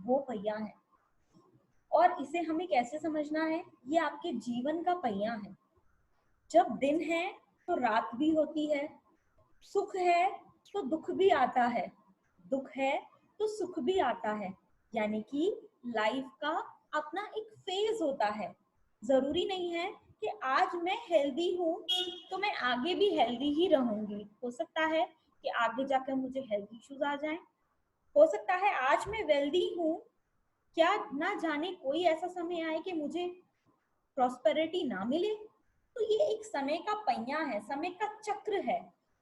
वो पहिया है। और इसे हमें कैसे समझना है? ये आपके जीवन का पहिया है। जब दिन है तो रात भी होती है, सुख है तो दुख भी आता है, दुख है तो सुख भी आता है। यानी कि लाइफ का अपना एक फेज होता है। जरूरी नहीं है कि आज मैं हेल्दी हूँ तो मैं आगे भी हेल्दी ही रहूंगी। हो सकता है कि आगे जाकर मुझे हेल्थ इश्यूज आ जाएं। हो सकता है आज मैं वेल्दी हूँ, क्या ना जाने कोई ऐसा समय आए कि मुझे प्रॉस्पेरिटी ना मिले। तो ये एक समय का पहिया है, समय का चक्र है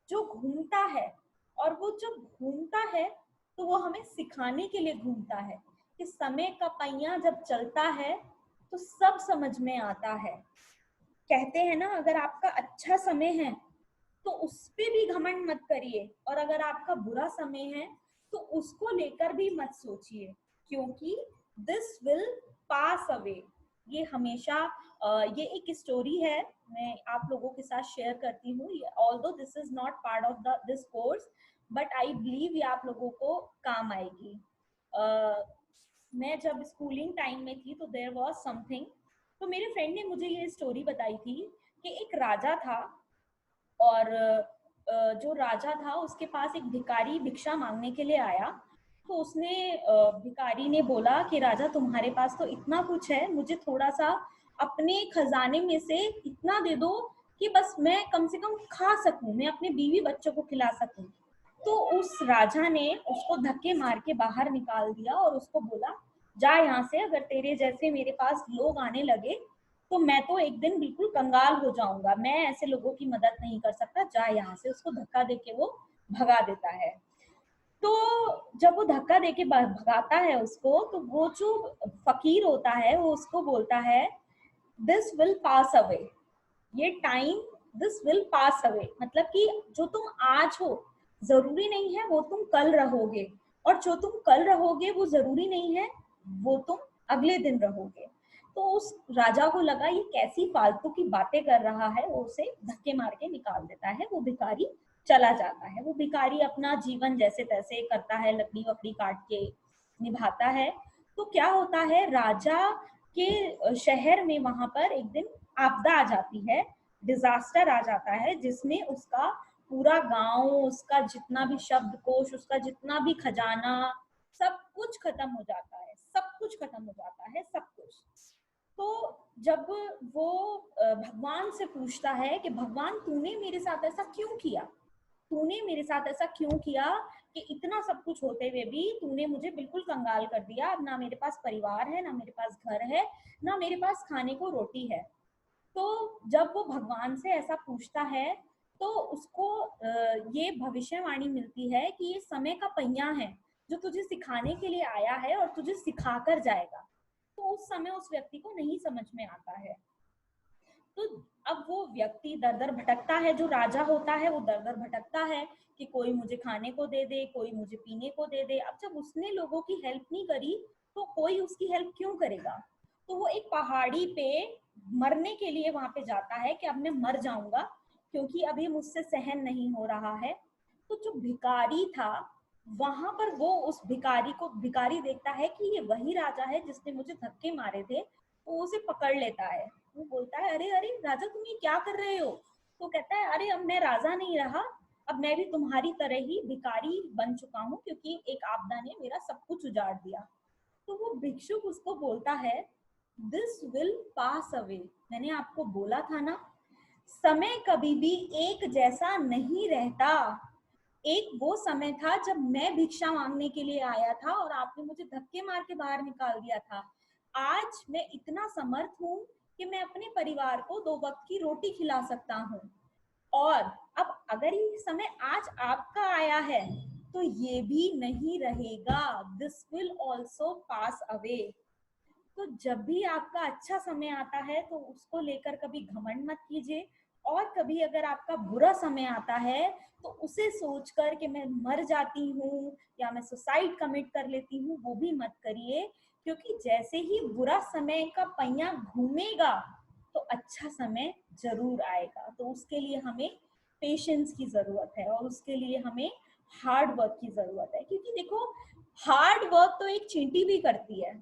जो घूमता है। और वो जब घूमता है तो वो हमें सिखाने के लिए घूमता है कि समय का पहिया जब चलता है तो सब समझ में आता है। कहते हैं ना, अगर आपका अच्छा समय है तो उस पे भी घमंड मत करिए, और अगर आपका बुरा समय है तो उसको लेकर भी मत सोचिए, क्योंकि दिस विल पास अवे। ये हमेशा ये एक स्टोरी है, मैं आप लोगों के साथ शेयर करती हूँ। Although this is not part of the this course, but I believe ये आप लोगों को काम आएगी। मैं जब स्कूलिंग टाइम में थी तो देयर वाज समथिंग, तो मेरे फ्रेंड ने मुझे ये स्टोरी बताई थी कि एक राजा था, और जो राजा था उसके पास एक भिखारी भिक्षा मांगने के लिए आया। तो उसने भिखारी ने बोला कि राजा, तुम्हारे पास तो इतना कुछ है, मुझे थोड़ा सा अपने खजाने में से इतना दे दो कि बस मैं कम से कम खा सकूं, मैं अपने बीवी बच्चों को खिला सकूं। तो उस राजा ने उसको धक्के मार के बाहर निकाल दिया और उसको बोला, जा यहाँ से, अगर तेरे जैसे मेरे पास लोग आने लगे तो मैं तो एक दिन बिल्कुल कंगाल हो जाऊंगा, मैं ऐसे लोगों की मदद नहीं कर सकता, जा यहाँ से। उसको धक्का देके वो भगा देता है। तो जब वो धक्का देके भगाता है उसको, तो वो जो फकीर होता है वो उसको बोलता है, दिस विल पास अवे, ये time, this will pass away, मतलब कि जो तुम आज हो जरूरी नहीं है वो तुम कल रहोगे, और जो तुम कल रहोगे वो जरूरी नहीं है वो तुम अगले दिन रहोगे। तो उस राजा को लगा ये कैसी फालतू की बातें कर रहा है, वो उसे धक्के मार के निकाल देता है। वो भिखारी चला जाता है। वो भिखारी अपना जीवन जैसे तैसे करता है, लकड़ी वकड़ी काट के निभाता है। तो क्या होता है, राजा के शहर में वहां पर एक दिन आपदा आ जाती है, डिजास्टर आ जाता है, जिसमें उसका पूरा गांव, उसका जितना भी शब्दकोश, उसका जितना भी खजाना, सब कुछ खत्म हो जाता है, सब कुछ खत्म हो जाता है, सब कुछ। तो जब वो भगवान से पूछता है कि भगवान तूने मेरे साथ ऐसा क्यों किया, तूने मेरे साथ ऐसा क्यों किया कि इतना सब कुछ होते हुए भी तूने मुझे बिल्कुल कंगाल कर दिया, अब ना मेरे पास परिवार है, ना मेरे पास घर है, ना मेरे पास खाने को रोटी है। तो जब वो भगवान से ऐसा पूछता है तो उसको ये भविष्यवाणी मिलती है कि ये समय का पहिया है जो तुझे सिखाने के लिए आया है और तुझे सिखा कर जाएगा। तो उस समय उस व्यक्ति को नहीं समझ में आता है। तो अब वो व्यक्ति दर दर भटकता है, जो राजा होता है वो दर दर भटकता है कि कोई मुझे खाने को दे दे, कोई मुझे पीने को दे दे। अब जब उसने लोगों की हेल्प नहीं करी तो कोई उसकी हेल्प क्यों करेगा। तो वो एक पहाड़ी पे मरने के लिए वहां पे जाता है कि अब मैं मर जाऊंगा क्योंकि अभी मुझसे सहन नहीं हो रहा है। तो जो भिखारी था वहां पर, वो उस भिखारी को, भिखारी देखता है कि ये वही राजा है जिसने मुझे धक्के मारे थे, तो उसे पकड़ लेता है। वो बोलता है, अरे अरे राजा, तुम ये क्या कर रहे हो। तो कहता है, अरे अब मैं राजा नहीं रहा, अब मैं भी तुम्हारी तरह ही भिखारी बन चुका हूँ क्योंकि एक आपदा ने मेरा सब कुछ उजाड़ दिया। तो वो भिक्षुक उसको बोलता है, दिस विल पास अवे। मैंने आपको बोला था ना, समय कभी भी एक जैसा नहीं रहता। एक वो समय था जब मैं भिक्षा मांगने के लिए आया था और आपने मुझे धक्के मार के बाहर निकाल दिया था। आज मैं इतना समर्थ हूँ कि मैं अपने परिवार को 2 वक्त की रोटी खिला सकता हूँ। और अब अगर ये समय आज आपका आया है तो ये भी नहीं रहेगा, this will also pass away. तो जब भी आपका अच्छा समय आता है तो उसको लेकर कभी घमंड मत कीजिए, और कभी अगर आपका बुरा समय आता है तो उसे सोचकर कि मैं मर जाती हूँ या मैं सुसाइड कमिट कर लेती हूँ, वो भी मत करिए। क्योंकि जैसे ही बुरा समय का पहिया घूमेगा तो अच्छा समय जरूर आएगा। तो उसके लिए हमें पेशेंस की जरूरत है और उसके लिए हमें हार्ड वर्क की जरूरत है। क्योंकि देखो, हार्ड वर्क तो एक चींटी भी करती है,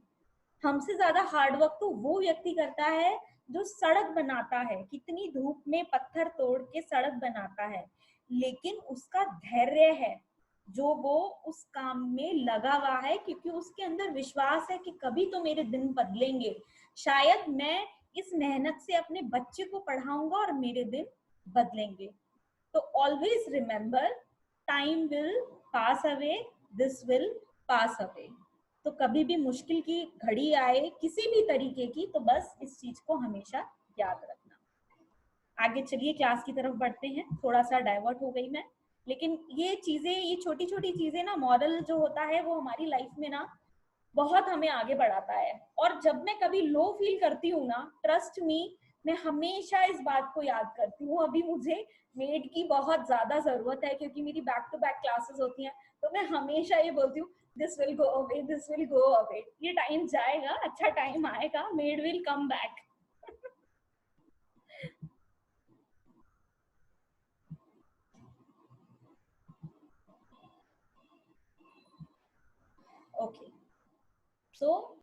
हमसे ज्यादा हार्ड वर्क तो वो व्यक्ति करता है जो सड़क बनाता है, कितनी धूप में पत्थर तोड़ के सड़क बनाता है, लेकिन उसका धैर्य है जो वो उस काम में लगा हुआ है, क्योंकि उसके अंदर विश्वास है कि कभी तो मेरे दिन बदलेंगे, शायद मैं इस मेहनत से अपने बच्चे को पढ़ाऊंगा और मेरे दिन बदलेंगे। तो always remember, time will pass away, this will pass away. तो कभी भी मुश्किल की घड़ी आए किसी भी तरीके की, तो बस इस चीज को हमेशा याद रखना। आगे चलिए क्लास की तरफ बढ़ते हैं, थोड़ा सा डाइवर्ट हो गई मैं, लेकिन ये चीजें, ये छोटी छोटी चीजें ना, मॉरल जो होता है वो हमारी लाइफ में ना बहुत हमें आगे बढ़ाता है। और जब मैं कभी लो फील करती हूँ ना, ट्रस्ट मी, मैं हमेशा इस बात को याद करती हूँ, अभी मुझे मेड की बहुत ज्यादा जरूरत है क्योंकि मेरी बैक टू बैक क्लासेस होती हैं, तो मैं हमेशा ये बोलती हूँ, this will go away, this will go away, ये टाइम जाएगा, अच्छा टाइम आएगा, made will come back. Okay, so